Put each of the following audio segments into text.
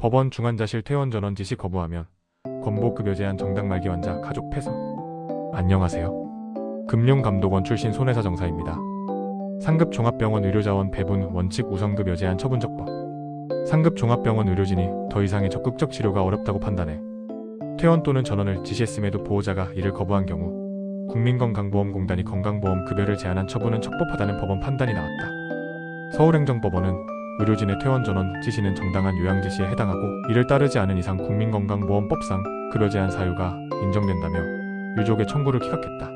법원 중환자실 퇴원 전원 지시 거부하면 건보급여 제한 정당 말기 환자 가족 패소. 안녕하세요. 금융감독원 출신 손혜사 정사입니다. 상급 종합병원 의료자원 배분 원칙 우선급여 제한 처분적법. 상급 종합병원 의료진이 더 이상의 적극적 치료가 어렵다고 판단해 퇴원 또는 전원을 지시했음에도 보호자가 이를 거부한 경우 국민건강보험공단이 건강보험 급여를 제한한 처분은 적법하다는 법원 판단이 나왔다. 서울행정법원은 의료진의 퇴원 전원 지시는 정당한 요양 지시에 해당하고 이를 따르지 않은 이상 국민건강보험법상 급여 제한 사유가 인정된다며 유족의 청구를 기각했다.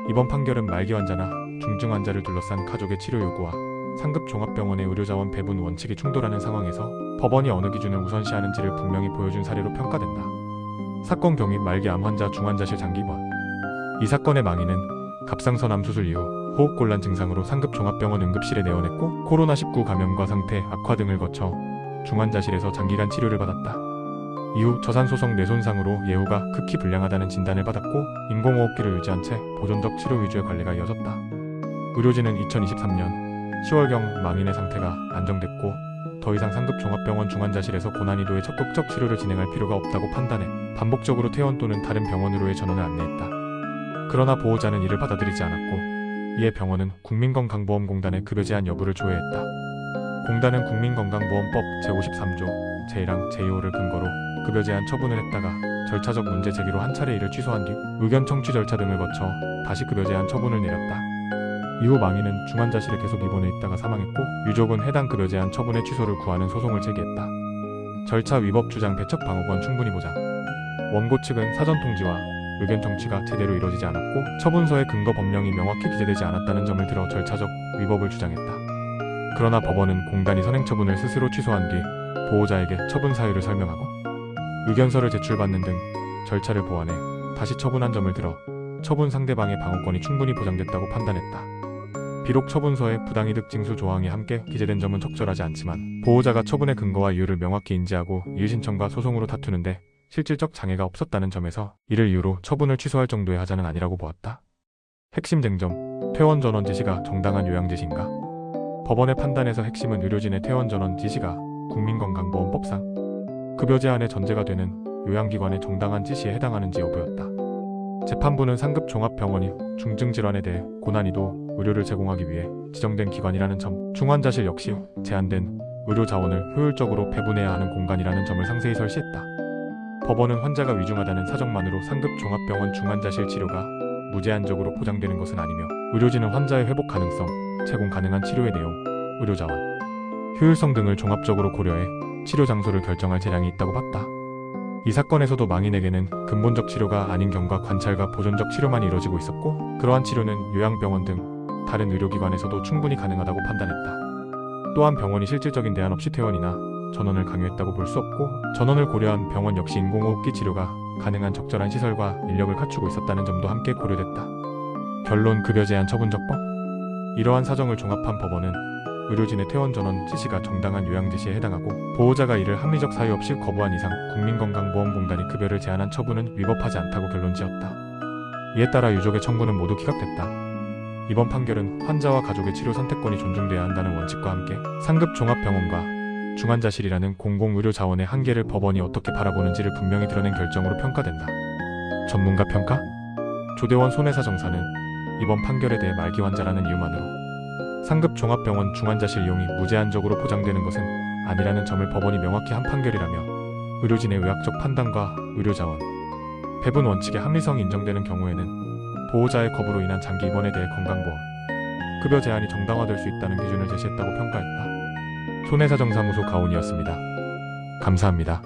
이번 판결은 말기 환자나 중증 환자를 둘러싼 가족의 치료 요구와 상급 종합병원의 의료자원 배분 원칙이 충돌하는 상황에서 법원이 어느 기준을 우선시하는지를 분명히 보여준 사례로 평가된다. 사건 경위 말기 암 환자 중환자실 장기 입원. 이 사건의 망인은 갑상선암 수술 이후 호흡곤란 증상으로 상급 종합병원 응급실에 내원했고 코로나19 감염과 상태 악화 등을 거쳐 중환자실에서 장기간 치료를 받았다. 이후 저산소성 뇌손상으로 예후가 극히 불량하다는 진단을 받았고 인공호흡기를 유지한 채 보존적 치료 위주의 관리가 이어졌다. 의료진은 2023년 10월경 망인의 상태가 안정됐고 더 이상 상급 종합병원 중환자실에서 고난이도의 적극적 치료를 진행할 필요가 없다고 판단해 반복적으로 퇴원 또는 다른 병원으로의 전원을 안내했다. 그러나 보호자는 이를 받아들이지 않았고 이에 병원은 국민건강보험공단의 급여 제한 여부를 조회했다. 공단은 국민건강보험법 제53조 제1항 제2호를 근거로 급여 제한 처분을 했다가 절차적 문제 제기로 한 차례 이를 취소한 뒤 의견 청취 절차 등을 거쳐 다시 급여 제한 처분을 내렸다. 이후 망인은 중환자실에 계속 입원해 있다가 사망했고 유족은 해당 급여 제한 처분의 취소를 구하는 소송을 제기했다. 절차 위법 주장 배척 방어권 충분히 보장. 원고 측은 사전 통지와 의견 청취가 제대로 이루어지지 않았고 처분서의 근거 법령이 명확히 기재되지 않았다는 점을 들어 절차적 위법을 주장했다. 그러나 법원은 공단이 선행 처분을 스스로 취소한 뒤 보호자에게 처분 사유를 설명하고 의견서를 제출받는 등 절차를 보완해 다시 처분한 점을 들어 처분 상대방의 방어권이 충분히 보장됐다고 판단했다. 비록 처분서에 부당이득 징수 조항이 함께 기재된 점은 적절하지 않지만 보호자가 처분의 근거와 이유를 명확히 인지하고 이의신청과 소송으로 다투는데 실질적 장애가 없었다는 점에서 이를 이유로 처분을 취소할 정도의 하자는 아니라고 보았다. 핵심 쟁점, 퇴원 전원 지시가 정당한 요양 지시인가? 법원의 판단에서 핵심은 의료진의 퇴원 전원 지시가 국민건강보험법상 급여 제한의 전제가 되는 요양기관의 정당한 지시에 해당하는지 여부였다. 재판부는 상급 종합병원이 중증 질환에 대해 고난이도 의료를 제공하기 위해 지정된 기관이라는 점, 중환자실 역시 제한된 의료 자원을 효율적으로 배분해야 하는 공간이라는 점을 상세히 설시했다. 법원은 환자가 위중하다는 사정만으로 상급 종합병원 중환자실 치료가 무제한적으로 보장되는 것은 아니며 의료진은 환자의 회복 가능성, 제공 가능한 치료의 내용, 의료 자원, 효율성 등을 종합적으로 고려해 치료 장소를 결정할 재량이 있다고 봤다. 이 사건에서도 망인에게는 근본적 치료가 아닌 경과 관찰과 보존적 치료만 이뤄지고 있었고 그러한 치료는 요양병원 등 다른 의료기관에서도 충분히 가능하다고 판단했다. 또한 병원이 실질적인 대안 없이 퇴원이나 전원을 강요했다고 볼 수 없고 전원을 고려한 병원 역시 인공호흡기 치료가 가능한 적절한 시설과 인력을 갖추고 있었다는 점도 함께 고려됐다. 결론 급여 제한 처분적법. 이러한 사정을 종합한 법원은 의료진의 퇴원 전원 지시가 정당한 요양 지시에 해당하고 보호자가 이를 합리적 사유 없이 거부한 이상 국민건강보험공단이 급여를 제한한 처분은 위법하지 않다고 결론지었다. 이에 따라 유족의 청구는 모두 기각됐다. 이번 판결은 환자와 가족의 치료 선택권이 존중돼야 한다는 원칙과 함께 상급 종합병원과 중환자실이라는 공공의료 자원의 한계를 법원이 어떻게 바라보는지를 분명히 드러낸 결정으로 평가된다. 전문가 평가? 조대원 손혜사 정사는 이번 판결에 대해 말기 환자라는 이유만으로 상급 종합병원 중환자실 이용이 무제한적으로 보장되는 것은 아니라는 점을 법원이 명확히 한 판결이라며 의료진의 의학적 판단과 의료자원, 배분 원칙의 합리성이 인정되는 경우에는 보호자의 거부로 인한 장기 입원에 대해 건강보험, 급여 제한이 정당화될 수 있다는 기준을 제시했다고 평가했다. 손혜사 정사무소 가온이었습니다. 감사합니다.